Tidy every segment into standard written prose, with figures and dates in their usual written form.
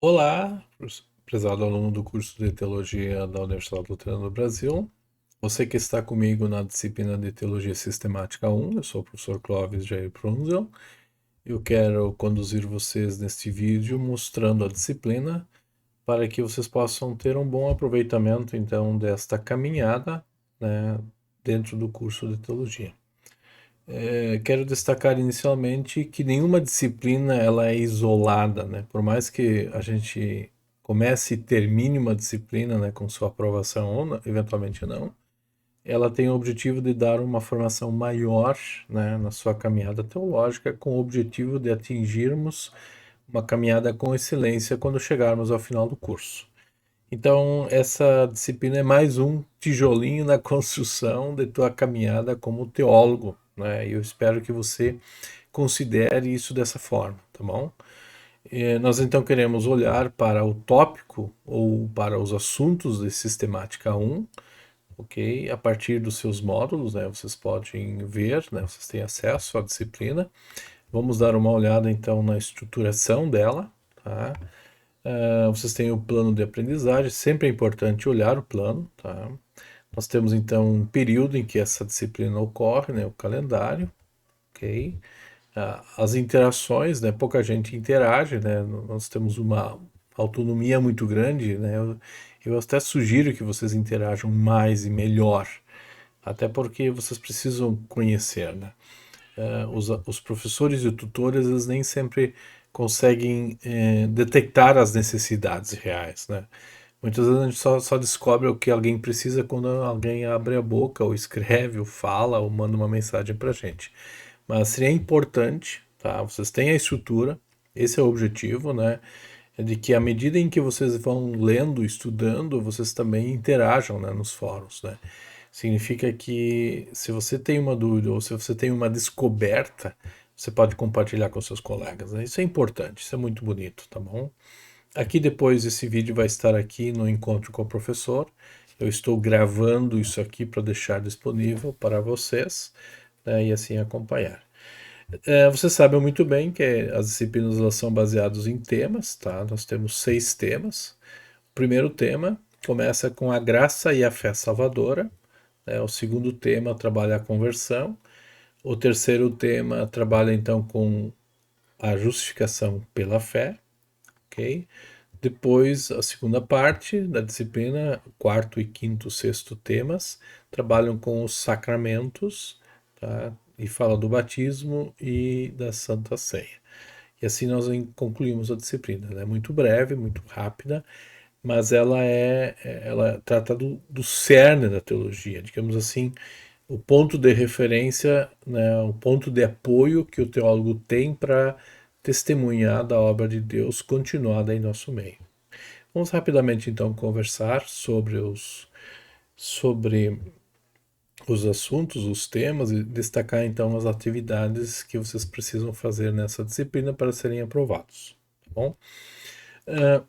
Olá, prezado aluno do curso de Teologia da Universidade Luterana do Brasil. Você que está comigo na disciplina de Teologia Sistemática 1, eu sou o professor Clóvis Jair Prunzel. Eu quero conduzir vocês neste vídeo mostrando a disciplina para que vocês possam ter um bom aproveitamento, então, desta caminhada, né, dentro do curso de Teologia. Quero destacar inicialmente que nenhuma disciplina ela é isolada, né? Por mais que a gente comece e termine uma disciplina, né, com sua aprovação ou eventualmente não, ela tem o objetivo de dar uma formação maior, né, na sua caminhada teológica, com o objetivo de atingirmos uma caminhada com excelência quando chegarmos ao final do curso. Então, essa disciplina é mais um tijolinho na construção de tua caminhada como teólogo, né? E eu espero que você considere isso dessa forma, tá bom? Nós então queremos olhar para o tópico ou para os assuntos de sistemática 1, ok? A partir dos seus módulos, né? Vocês podem ver, né? Vocês têm acesso à disciplina. Vamos dar uma olhada então na estruturação dela, tá? Vocês têm o plano de aprendizagem, sempre é importante olhar o plano, tá? Nós temos então um período em que essa disciplina ocorre, né, o calendário, ok? As interações, né, pouca gente interage, né, nós temos uma autonomia muito grande, né, eu até sugiro que vocês interajam mais e melhor, até porque vocês precisam conhecer, né? Os professores e tutores eles nem sempre conseguem detectar as necessidades reais, né? Muitas vezes a gente só descobre o que alguém precisa quando alguém abre a boca, ou escreve, ou fala, ou manda uma mensagem para a gente. Mas seria importante, tá? Vocês têm a estrutura, esse é o objetivo, né? É de que à medida em que vocês vão lendo, estudando, vocês também interajam, né, nos fóruns, né? Significa que se você tem uma dúvida ou se você tem uma descoberta, você pode compartilhar com seus colegas, né? Isso é importante, isso é muito bonito, tá bom? Aqui depois esse vídeo vai estar aqui no encontro com o professor. Eu estou gravando isso aqui para deixar disponível para vocês, né, e assim acompanhar. Vocês sabem muito bem que as disciplinas elas são baseadas em temas, tá? Nós temos 6 temas. O primeiro tema começa com a graça e a fé salvadora. Né? O segundo tema trabalha a conversão. O terceiro tema trabalha então com a justificação pela fé, ok? Depois, a segunda parte da disciplina, quarto e quinto, sexto temas, trabalham com os sacramentos, tá? E fala do batismo e da Santa Ceia. E assim nós concluímos a disciplina. Ela é muito breve, muito rápida, mas ela trata do cerne da teologia, digamos assim, o ponto de referência, né, o ponto de apoio que o teólogo tem para testemunhar da obra de Deus continuada em nosso meio. Vamos rapidamente então conversar sobre os assuntos, os temas e destacar então as atividades que vocês precisam fazer nessa disciplina para serem aprovados, tá bom?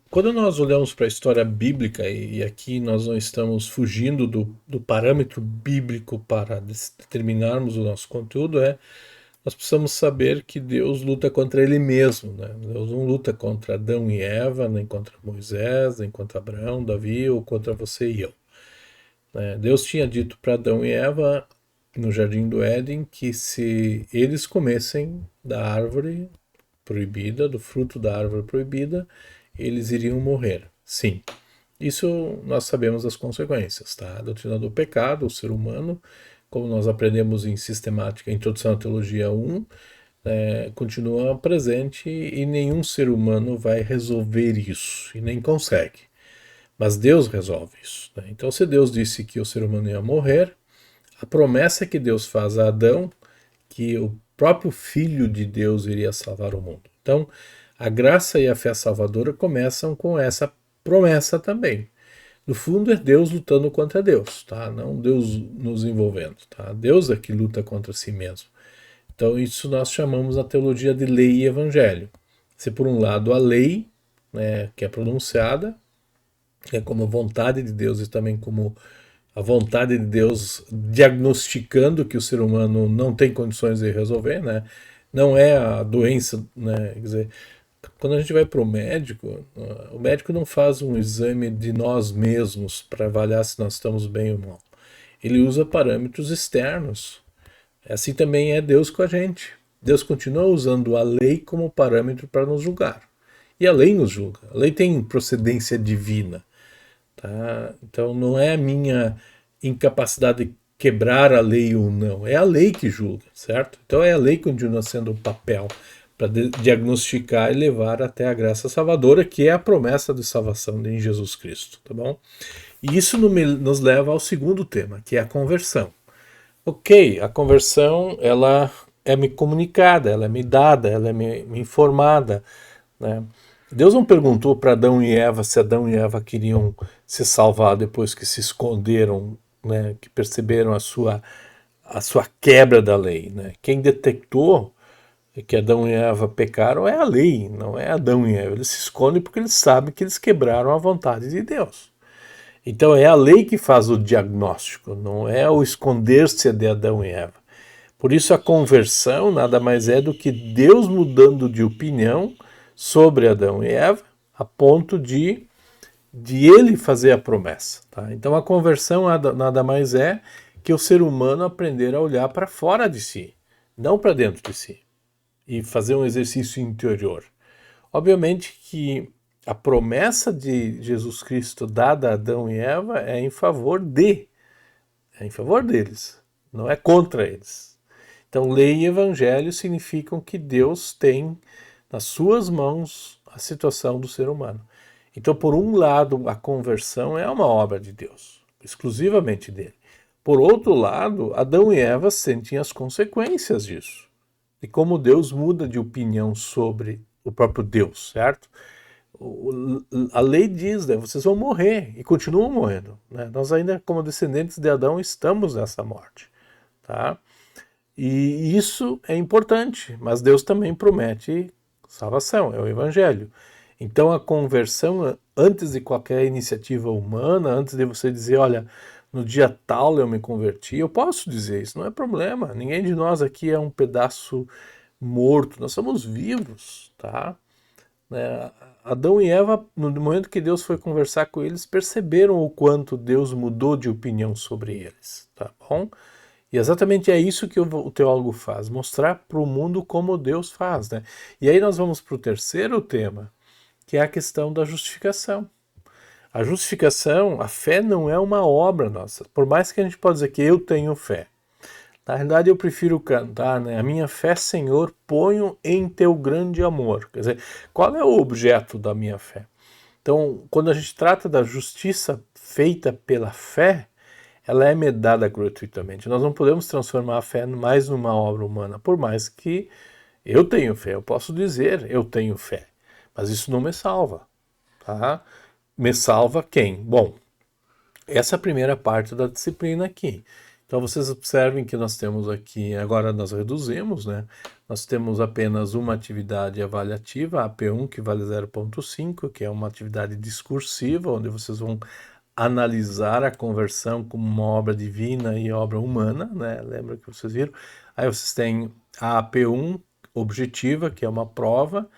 Quando nós olhamos para a história bíblica, e aqui nós não estamos fugindo do parâmetro bíblico para determinarmos o nosso conteúdo, nós precisamos saber que Deus luta contra Ele mesmo. Né? Deus não luta contra Adão e Eva, nem contra Moisés, nem contra Abraão, Davi ou contra você e eu. Né? Deus tinha dito para Adão e Eva no Jardim do Éden que se eles comessem da árvore proibida, do fruto da árvore proibida, eles iriam morrer. Sim, isso nós sabemos as consequências, tá? A doutrina do pecado, o ser humano, como nós aprendemos em sistemática, Introdução à Teologia 1, continua presente e nenhum ser humano vai resolver isso, e nem consegue. Mas Deus resolve isso. Né? Então, se Deus disse que o ser humano ia morrer, a promessa que Deus faz a Adão, que o próprio Filho de Deus iria salvar o mundo. Então, a graça e a fé salvadora começam com essa promessa também. No fundo, é Deus lutando contra Deus, tá? Não Deus nos envolvendo, tá? Deus é que luta contra si mesmo. Então, isso nós chamamos na teologia de lei e evangelho. Se por um lado a lei, né, que é pronunciada, é como vontade de Deus e também como a vontade de Deus diagnosticando que o ser humano não tem condições de resolver, né? Não é a doença, né? Quer dizer, Quando a gente vai para o médico não faz um exame de nós mesmos para avaliar se nós estamos bem ou mal. Ele usa parâmetros externos. Assim também é Deus com a gente. Deus continua usando a lei como parâmetro para nos julgar. E a lei nos julga. A lei tem procedência divina. Tá? Então não é a minha incapacidade de quebrar a lei ou não. É a lei que julga, certo? Então é a lei que continua sendo o papel para diagnosticar e levar até a graça salvadora, que é a promessa de salvação em Jesus Cristo, tá bom? E isso nos leva ao segundo tema, que é a conversão. Ok, a conversão ela é me comunicada, ela é me dada, ela é me informada, né? Deus não perguntou para Adão e Eva se Adão e Eva queriam se salvar depois que se esconderam, né? Que perceberam a sua quebra da lei, né? Quem detectou que Adão e Eva pecaram é a lei, não é Adão e Eva. Eles se escondem porque eles sabem que eles quebraram a vontade de Deus. Então é a lei que faz o diagnóstico, não é o esconder-se de Adão e Eva. Por isso a conversão nada mais é do que Deus mudando de opinião sobre Adão e Eva, a ponto de ele fazer a promessa. Tá? Então a conversão nada mais é que o ser humano aprender a olhar para fora de si, não para dentro de si, e fazer um exercício interior. Obviamente que a promessa de Jesus Cristo dada a Adão e Eva é em favor deles, não é contra eles. Então, lei e evangelho significam que Deus tem nas suas mãos a situação do ser humano. Então, por um lado, a conversão é uma obra de Deus, exclusivamente dele. Por outro lado, Adão e Eva sentem as consequências disso, de como Deus muda de opinião sobre o próprio Deus, certo? A lei diz, né, vocês vão morrer e continuam morrendo. Né? Nós ainda, como descendentes de Adão, estamos nessa morte. Tá? E isso é importante, mas Deus também promete salvação, é o Evangelho. Então a conversão, antes de qualquer iniciativa humana, antes de você dizer, olha, no dia tal eu me converti, eu posso dizer isso, não é problema. Ninguém de nós aqui é um pedaço morto, nós somos vivos, tá? Né? Adão e Eva, no momento que Deus foi conversar com eles, perceberam o quanto Deus mudou de opinião sobre eles, tá bom? E exatamente é isso que o teólogo faz, mostrar para o mundo como Deus faz, né? E aí nós vamos para o terceiro tema, que é a questão da justificação. A justificação, a fé não é uma obra nossa, por mais que a gente possa dizer que eu tenho fé. Na realidade, eu prefiro cantar, né? A minha fé, Senhor, ponho em teu grande amor. Quer dizer, qual é o objeto da minha fé? Então, quando a gente trata da justiça feita pela fé, ela é me dada gratuitamente. Nós não podemos transformar a fé mais numa obra humana, por mais que eu tenho fé, eu posso dizer eu tenho fé, mas isso não me salva. Tá? Me salva quem? Bom, essa é a primeira parte da disciplina aqui. Então vocês observem que nós temos aqui, agora nós reduzimos, né? Nós temos apenas uma atividade avaliativa, a AP1, que vale 0,5, que é uma atividade discursiva, onde vocês vão analisar a conversão como uma obra divina e obra humana, né? Lembra que vocês viram? Aí vocês têm a AP1 objetiva, que é uma prova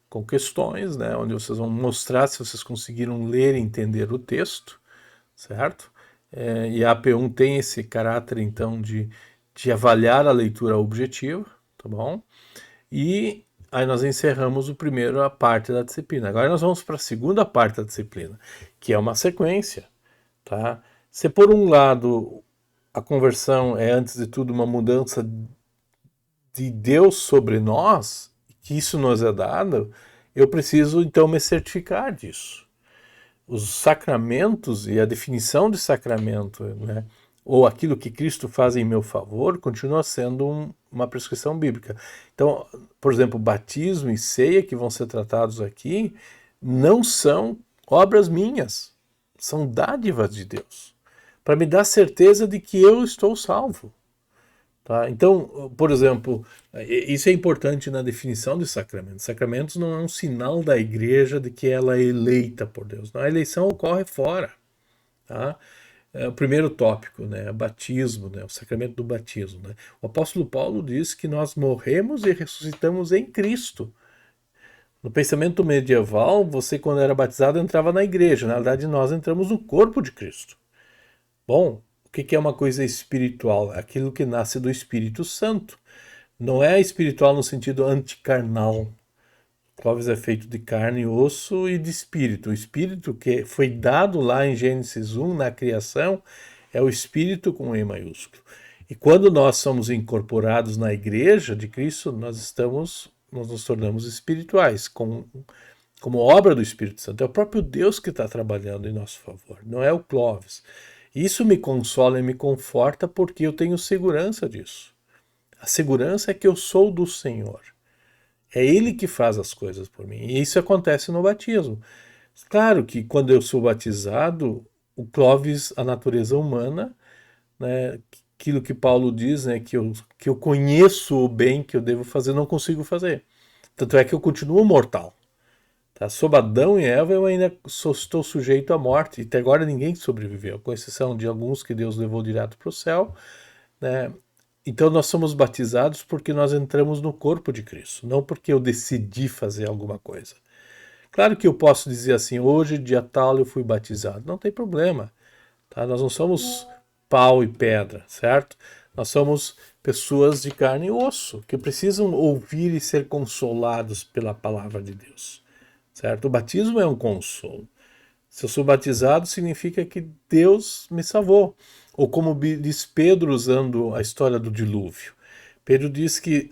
com questões, né? Onde vocês vão mostrar se vocês conseguiram ler e entender o texto, certo? E a AP1 tem esse caráter, então, de avaliar a leitura objetiva, tá bom? E aí nós encerramos a primeira parte da disciplina. Agora nós vamos para a segunda parte da disciplina, que é uma sequência, tá? Se por um lado a conversão é, antes de tudo, uma mudança de Deus sobre nós, que isso nos é dado, eu preciso, então, me certificar disso. Os sacramentos e a definição de sacramento, né, ou aquilo que Cristo faz em meu favor, continua sendo uma prescrição bíblica. Então, por exemplo, batismo e ceia, que vão ser tratados aqui, não são obras minhas, são dádivas de Deus, para me dar certeza de que eu estou salvo. Tá? Então, por exemplo, isso é importante na definição de sacramentos. Sacramentos não é um sinal da igreja de que ela é eleita por Deus. Não, a eleição ocorre fora. Tá? É o primeiro tópico, né? Batismo, né? O sacramento do batismo. Né? O apóstolo Paulo diz que nós morremos e ressuscitamos em Cristo. No pensamento medieval, você, quando era batizado, entrava na igreja. Na verdade, nós entramos no corpo de Cristo. Bom, o que é uma coisa espiritual? Aquilo que nasce do Espírito Santo. Não é espiritual no sentido anticarnal. Clóvis é feito de carne e osso e de espírito. O espírito que foi dado lá em Gênesis 1, na criação, é o espírito com E maiúsculo. E quando nós somos incorporados na igreja de Cristo, nós nos tornamos espirituais, como obra do Espírito Santo. É o próprio Deus que está trabalhando em nosso favor, não é o Clóvis. Isso me consola e me conforta porque eu tenho segurança disso. A segurança é que eu sou do Senhor. É Ele que faz as coisas por mim. E isso acontece no batismo. Claro que quando eu sou batizado, o Clóvis, a natureza humana, né, aquilo que Paulo diz, né, que eu conheço o bem que eu devo fazer, não consigo fazer. Tanto é que eu continuo mortal. Tá? Sob Adão e Eva eu ainda estou sujeito à morte. E até agora ninguém sobreviveu, com exceção de alguns que Deus levou direto para o céu. Né? Então nós somos batizados porque nós entramos no corpo de Cristo, não porque eu decidi fazer alguma coisa. Claro que eu posso dizer assim, hoje, dia tal, eu fui batizado. Não tem problema. Tá? Nós não somos pau e pedra, certo? Nós somos pessoas de carne e osso, que precisam ouvir e ser consolados pela palavra de Deus. Certo? O batismo é um consolo. Se eu sou batizado, significa que Deus me salvou. Ou como diz Pedro, usando a história do dilúvio. Pedro diz que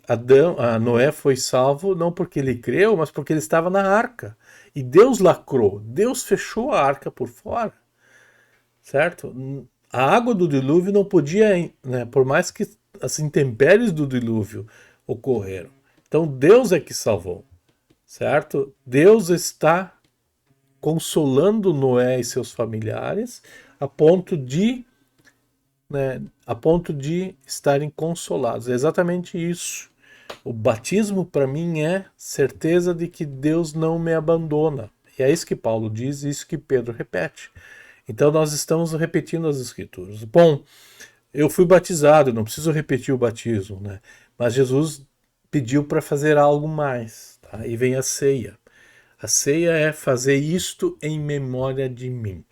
Noé foi salvo não porque ele creu, mas porque ele estava na arca. E Deus lacrou, Deus fechou a arca por fora. Certo? A água do dilúvio não podia, né, por mais que as intempéries do dilúvio ocorreram. Então Deus é que salvou. Certo? Deus está consolando Noé e seus familiares a ponto de estarem consolados. É exatamente isso. O batismo para mim é certeza de que Deus não me abandona. E é isso que Paulo diz, isso que Pedro repete. Então nós estamos repetindo as escrituras. Bom, eu fui batizado, não preciso repetir o batismo, né? Mas Jesus pediu para fazer algo mais. Tá? E vem a ceia. A ceia é fazer isto em memória de mim.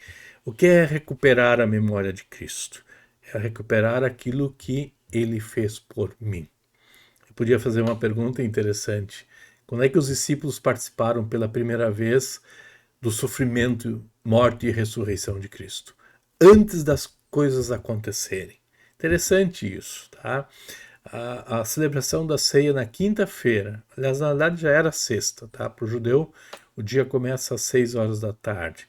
O que é recuperar a memória de Cristo? É recuperar aquilo que ele fez por mim. Eu podia fazer uma pergunta interessante. Quando é que os discípulos participaram pela primeira vez do sofrimento, morte e ressurreição de Cristo? Antes das coisas acontecerem. Interessante isso, tá? A celebração da ceia na quinta-feira, aliás, na verdade já era sexta, tá? Para o judeu, o dia começa às 6 horas da tarde.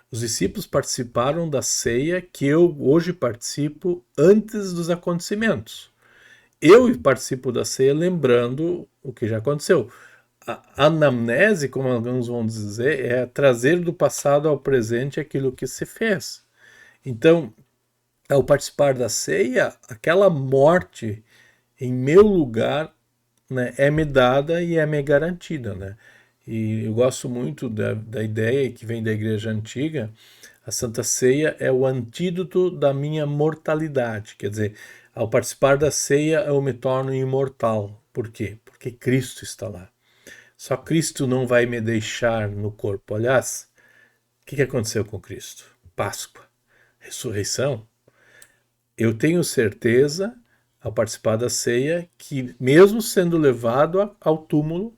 Os discípulos participaram da ceia que eu hoje participo antes dos acontecimentos. Eu participo da ceia lembrando o que já aconteceu. A anamnese, como alguns vão dizer, é trazer do passado ao presente aquilo que se fez. Então, ao participar da ceia, aquela morte em meu lugar, né, é me dada e é me garantida, né? E eu gosto muito da ideia que vem da igreja antiga. A Santa Ceia é o antídoto da minha mortalidade. Quer dizer, ao participar da ceia eu me torno imortal. Por quê? Porque Cristo está lá. Só Cristo não vai me deixar no corpo. Aliás, o que aconteceu com Cristo? Páscoa, ressurreição. Eu tenho certeza, ao participar da ceia, que mesmo sendo levado ao túmulo,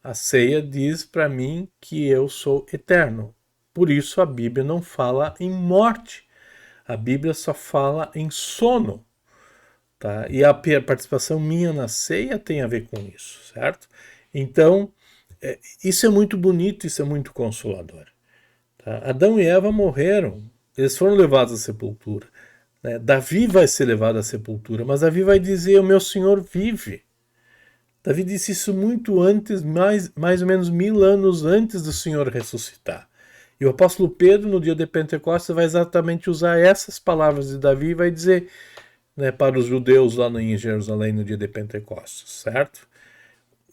a ceia diz para mim que eu sou eterno. Por isso a Bíblia não fala em morte. A Bíblia só fala em sono. Tá? E a participação minha na ceia tem a ver com isso, certo? Então, isso é muito bonito, isso é muito consolador. Tá? Adão e Eva morreram, eles foram levados à sepultura. Né? Davi vai ser levado à sepultura, mas Davi vai dizer: o meu Senhor vive. Davi disse isso muito antes, mais ou menos 1000 anos antes do Senhor ressuscitar. E o apóstolo Pedro, no dia de Pentecostes, vai exatamente usar essas palavras de Davi e vai dizer, né, para os judeus lá em Jerusalém no dia de Pentecostes, certo?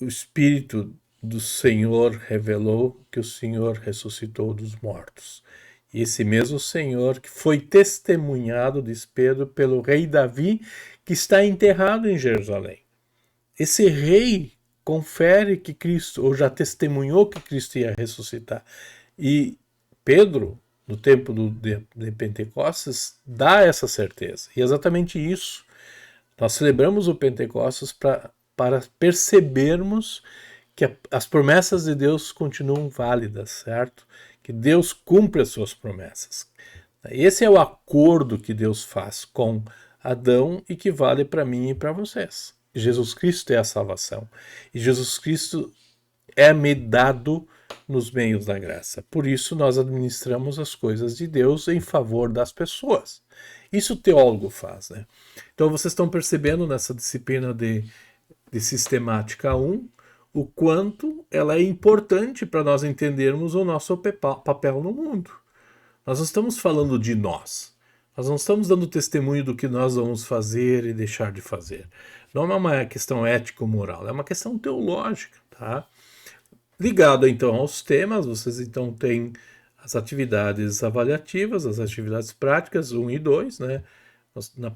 O Espírito do Senhor revelou que o Senhor ressuscitou dos mortos. E esse mesmo Senhor que foi testemunhado, diz Pedro, pelo rei Davi, que está enterrado em Jerusalém. Esse rei confere que Cristo, ou já testemunhou que Cristo ia ressuscitar. E Pedro, no tempo de Pentecostes, dá essa certeza. E é exatamente isso. Nós celebramos o Pentecostes para percebermos que as promessas de Deus continuam válidas, certo? Que Deus cumpre as suas promessas. Esse é o acordo que Deus faz com Adão e que vale para mim e para vocês. Jesus Cristo é a salvação. E Jesus Cristo é-me dado nos meios da graça. Por isso nós administramos as coisas de Deus em favor das pessoas. Isso o teólogo faz, né? Então vocês estão percebendo nessa disciplina de sistemática 1 o quanto ela é importante para nós entendermos o nosso papel no mundo. Nós não estamos falando de nós. Nós não estamos dando testemunho do que nós vamos fazer e deixar de fazer. Não é uma questão ético-moral, é uma questão teológica, tá? Ligado então aos temas, vocês então têm as atividades avaliativas, as atividades práticas 1 e 2, né?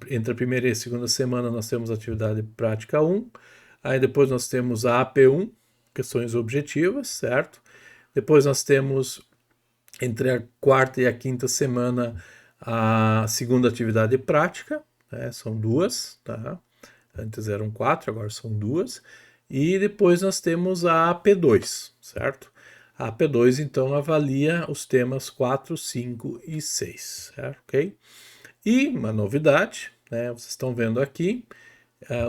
Entre a primeira e a segunda semana nós temos a atividade prática 1, aí depois nós temos a AP1, questões objetivas, certo? Depois nós temos, entre a quarta e a quinta semana, a segunda atividade prática, né? São 2, tá? Antes eram 4, agora são 2. E depois nós temos a AP2, certo? A AP2, então, avalia os temas 4, 5 e 6, certo? Ok? E uma novidade, né? Vocês estão vendo aqui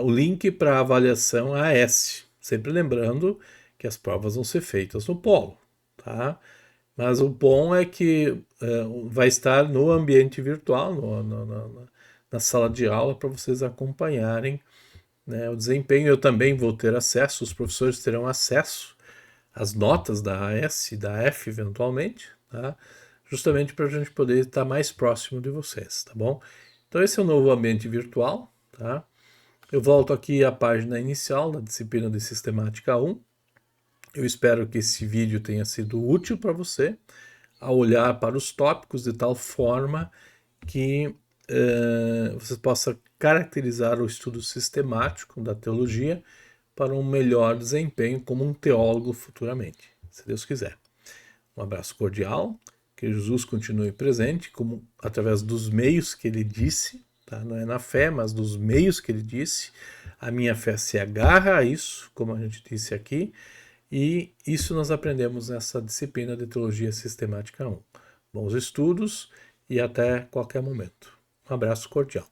o link para a avaliação AS. Sempre lembrando que as provas vão ser feitas no Polo, tá? Mas o bom é que vai estar no ambiente virtual, na sala de aula, para vocês acompanharem, né, o desempenho. Eu também vou ter acesso, os professores terão acesso às notas da AS e da F, eventualmente, tá? Justamente para a gente poder estar mais próximo de vocês, tá bom? Então esse é o novo ambiente virtual, tá? Eu volto aqui à página inicial da disciplina de Sistemática 1. Eu espero que esse vídeo tenha sido útil para você, a olhar para os tópicos de tal forma que você possa caracterizar o estudo sistemático da teologia para um melhor desempenho como um teólogo futuramente, se Deus quiser. Um abraço cordial, que Jesus continue presente, como através dos meios que ele disse, tá? Não é na fé, mas dos meios que ele disse. A minha fé se agarra a isso, como a gente disse aqui, e isso nós aprendemos nessa disciplina de Teologia Sistemática 1. Bons estudos e até qualquer momento. Um abraço cordial.